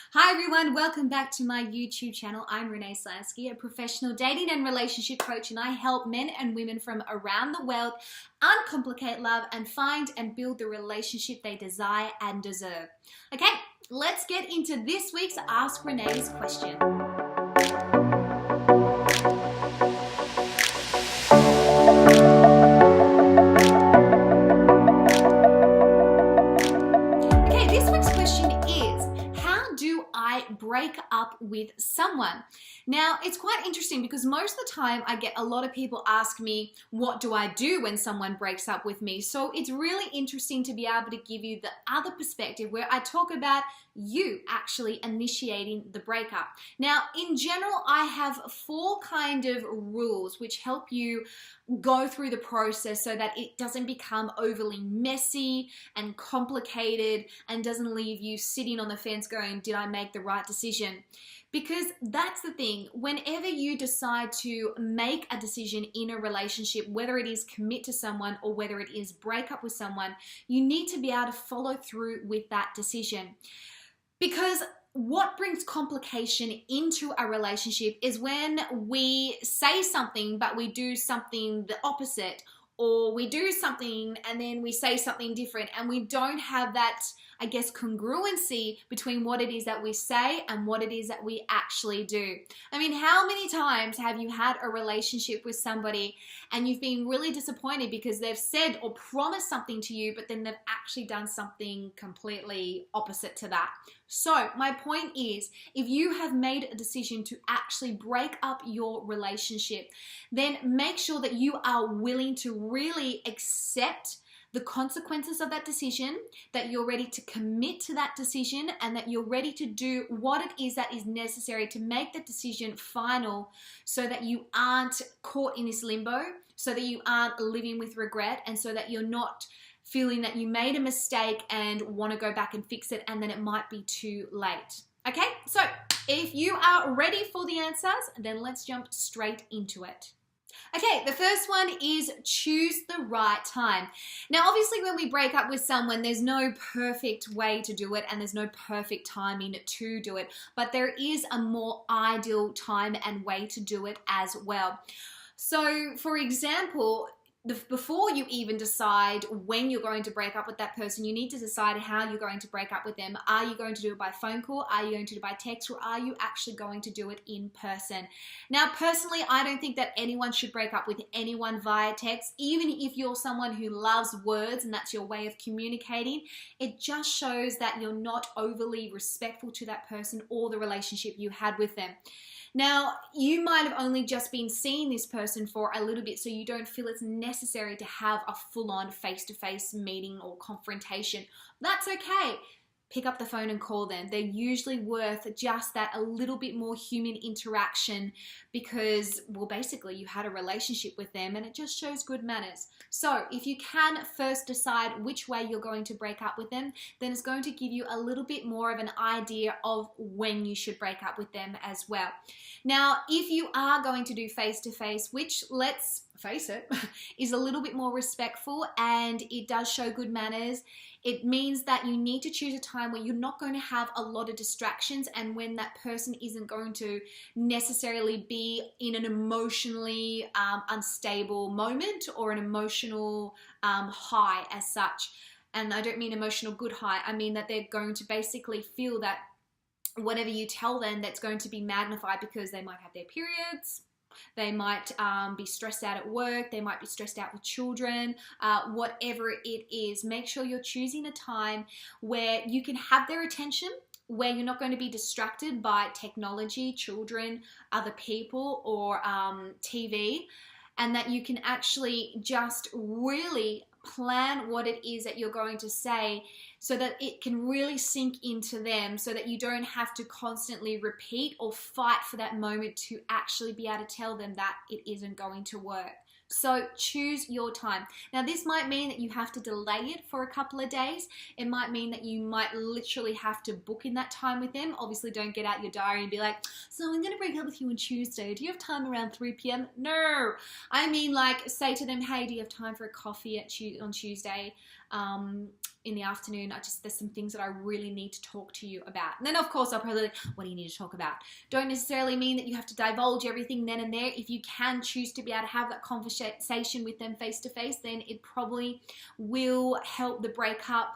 Hi everyone, welcome back to my YouTube channel. I'm Renee Slansky, a professional dating and relationship coach, and I help men and women from around the world uncomplicate love and find and build the relationship they desire and deserve. Okay, let's get into this week's Ask Renee's question. Break up with someone. Now, it's quite interesting because most of the time I get a lot of people ask me, what do I do when someone breaks up with me? So it's really interesting to be able to give you the other perspective where I talk about you actually initiating the breakup. Now, in general, I have 4 kind of rules which help you go through the process so that it doesn't become overly messy and complicated and doesn't leave you sitting on the fence going, did I make the right decision? Because that's the thing, whenever you decide to make a decision in a relationship, whether it is commit to someone or whether it is break up with someone, you need to be able to follow through with that decision. Because what brings complication into a relationship is when we say something but we do something the opposite, or we do something and then we say something different, and we don't have that, I guess, congruency between what it is that we say and what it is that we actually do. I mean, how many times have you had a relationship with somebody and you've been really disappointed because they've said or promised something to you, but then they've actually done something completely opposite to that? So my point is, if you have made a decision to actually break up your relationship, then make sure that you are willing to really accept the consequences of that decision, that you're ready to commit to that decision, and that you're ready to do what it is that is necessary to make the decision final so that you aren't caught in this limbo, so that you aren't living with regret, and so that you're not feeling that you made a mistake and want to go back and fix it, and then it might be too late. Okay, so if you are ready for the answers, then let's jump straight into it. Okay, the first one is choose the right time. Now, obviously, when we break up with someone, there's no perfect way to do it and there's no perfect timing to do it, but there is a more ideal time and way to do it as well. So, for example, before you even decide when you're going to break up with that person, you need to decide how you're going to break up with them. Are you going to do it by phone call? Are you going to do it by text? Or are you actually going to do it in person? Now, personally, I don't think that anyone should break up with anyone via text, even if you're someone who loves words and that's your way of communicating. It just shows that you're not overly respectful to that person or the relationship you had with them. Now, you might have only just been seeing this person for a little bit, so you don't feel it's necessary to have a full-on face-to-face meeting or confrontation. That's okay. Pick up the phone and call them. They're usually worth just that a little bit more human interaction because, well, basically you had a relationship with them and it just shows good manners. So if you can first decide which way you're going to break up with them, then it's going to give you a little bit more of an idea of when you should break up with them as well. Now, if you are going to do face-to-face, which, let's face it, is a little bit more respectful and it does show good manners, it means that you need to choose a time where you're not going to have a lot of distractions and when that person isn't going to necessarily be in an emotionally unstable moment or an emotional high as such. And I don't mean emotional good high, I mean that they're going to basically feel that whatever you tell them, that's going to be magnified because they might have their periods, they might be stressed out at work, they might be stressed out with children, whatever it is. Make sure you're choosing a time where you can have their attention, where you're not going to be distracted by technology, children, other people, or TV, and that you can actually just really plan what it is that you're going to say so that it can really sink into them, so that you don't have to constantly repeat or fight for that moment to actually be able to tell them that it isn't going to work. So choose your time. Now, this might mean that you have to delay it for a couple of days. It might mean that you might literally have to book in that time with them. Obviously, don't get out your diary and be like, so I'm going to break up with you on Tuesday. Do you have time around 3 p.m.? No. I mean, like, say to them, hey, do you have time for a coffee on Tuesday? in the afternoon, there's some things that I really need to talk to you about. And then of course I'll probably like, what do you need to talk about? Don't necessarily mean that you have to divulge everything then and there. If you can choose to be able to have that conversation with them face to face, then it probably will help the breakup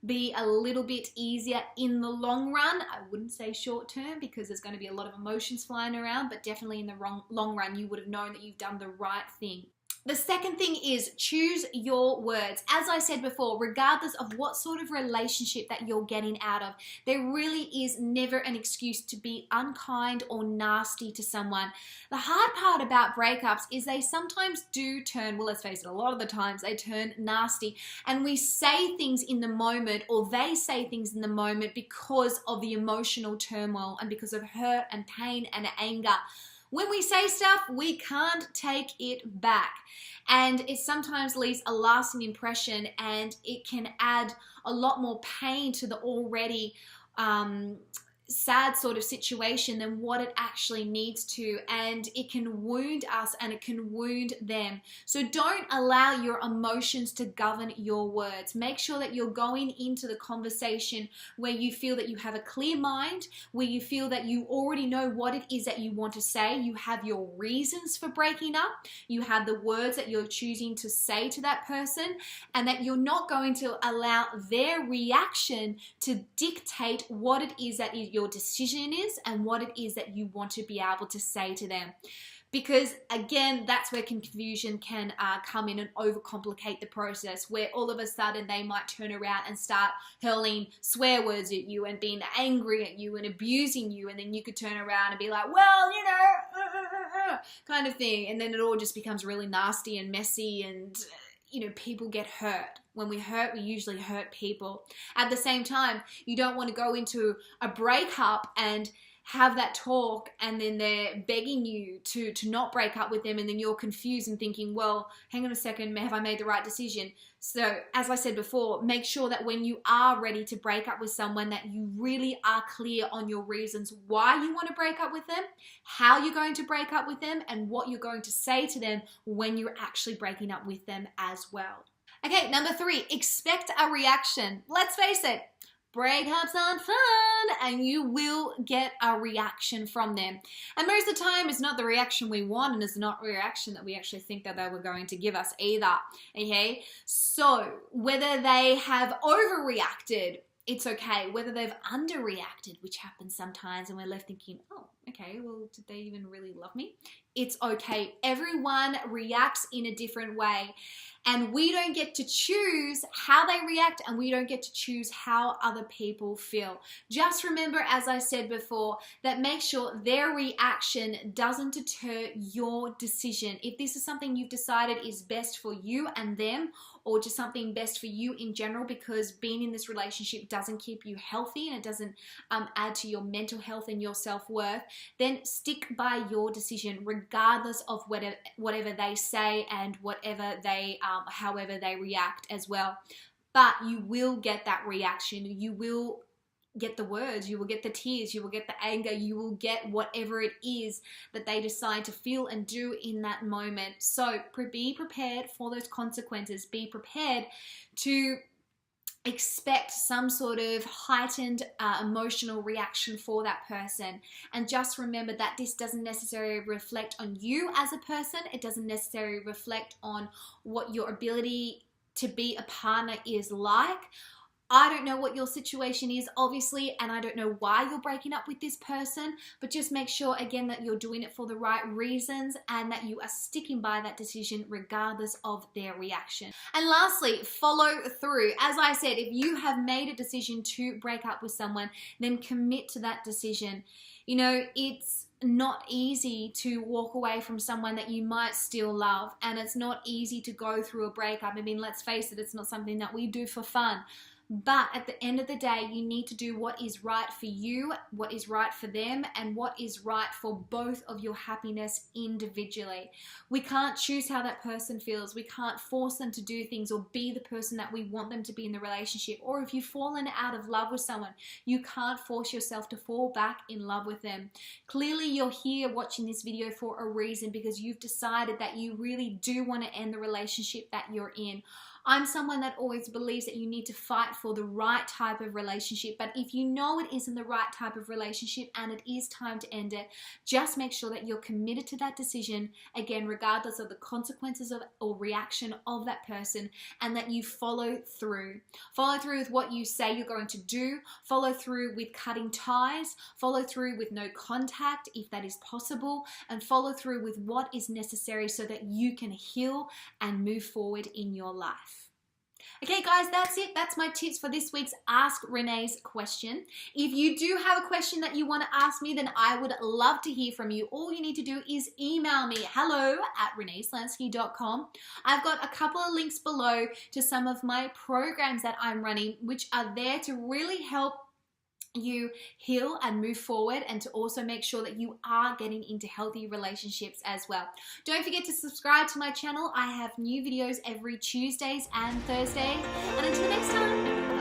be a little bit easier in the long run. I wouldn't say short term because there's going to be a lot of emotions flying around, but definitely in the long run, you would have known that you've done the right thing. The second thing is choose your words. As I said before, regardless of what sort of relationship that you're getting out of, there really is never an excuse to be unkind or nasty to someone. The hard part about breakups is they sometimes do turn, well, let's face it, a lot of the times they turn nasty, and we say things in the moment, or they say things in the moment because of the emotional turmoil and because of hurt and pain and anger. When we say stuff, we can't take it back. And it sometimes leaves a lasting impression, and it can add a lot more pain to the already sad sort of situation than what it actually needs to, and it can wound us and it can wound them. So don't allow your emotions to govern your words. Make sure that you're going into the conversation where you feel that you have a clear mind, where you feel that you already know what it is that you want to say, you have your reasons for breaking up, you have the words that you're choosing to say to that person, and that you're not going to allow their reaction to dictate what it is that your decision is and what it is that you want to be able to say to them. Because again, that's where confusion can come in and overcomplicate the process, where all of a sudden they might turn around and start hurling swear words at you and being angry at you and abusing you, and then you could turn around and be like, well, you know, kind of thing, and then it all just becomes really nasty and messy, and you know, people get hurt. When we hurt, we usually hurt people. At the same time, you don't want to go into a breakup and have that talk and then they're begging you to not break up with them, and then you're confused and thinking, well, hang on a second, have I made the right decision? So as I said before, make sure that when you are ready to break up with someone, that you really are clear on your reasons why you want to break up with them, how you're going to break up with them, and what you're going to say to them when you're actually breaking up with them as well. Okay, number 3, expect a reaction. Let's face it, breakups aren't fun, and you will get a reaction from them. And most of the time, it's not the reaction we want, and it's not a reaction that we actually think that they were going to give us either, okay? So whether they have overreacted, it's okay. Whether they've underreacted, which happens sometimes, and we're left thinking, oh, okay, well, did they even really love me? It's okay. Everyone reacts in a different way, and we don't get to choose how they react, and we don't get to choose how other people feel. Just remember, as I said before, that make sure their reaction doesn't deter your decision. If this is something you've decided is best for you and them, or just something best for you in general, because being in this relationship doesn't keep you healthy and it doesn't add to your mental health and your self-worth, then stick by your decision regardless of whatever they say and whatever they, however they react as well. But you will get that reaction. You will get the words, you will get the tears, you will get the anger, you will get whatever it is that they decide to feel and do in that moment. So be prepared for those consequences. Be prepared to expect some sort of heightened emotional reaction for that person. And just remember that this doesn't necessarily reflect on you as a person. It doesn't necessarily reflect on what your ability to be a partner is like. I don't know what your situation is, obviously, and I don't know why you're breaking up with this person, but just make sure, again, that you're doing it for the right reasons and that you are sticking by that decision regardless of their reaction. And lastly, follow through. As I said, if you have made a decision to break up with someone, then commit to that decision. You know, it's not easy to walk away from someone that you might still love, and it's not easy to go through a breakup. I mean, let's face it, it's not something that we do for fun. But at the end of the day, you need to do what is right for you, what is right for them, and what is right for both of your happiness individually. We can't choose how that person feels. We can't force them to do things or be the person that we want them to be in the relationship. Or if you've fallen out of love with someone, you can't force yourself to fall back in love with them. Clearly, you're here watching this video for a reason, because you've decided that you really do want to end the relationship that you're in. I'm someone that always believes that you need to fight for the right type of relationship, but if you know it isn't the right type of relationship and it is time to end it, just make sure that you're committed to that decision, again, regardless of the consequences of or reaction of that person, and that you follow through. Follow through with what you say you're going to do, follow through with cutting ties, follow through with no contact if that is possible, and follow through with what is necessary so that you can heal and move forward in your life. Okay guys, that's it. That's my tips for this week's Ask Renee's question. If you do have a question that you want to ask me, then I would love to hear from you. All you need to do is email me, hello@reneeslansky.com. I've got a couple of links below to some of my programs that I'm running, which are there to really help you heal and move forward, and to also make sure that you are getting into healthy relationships as well. Don't forget to subscribe to my channel. I have new videos every Tuesdays and Thursdays. And until next time,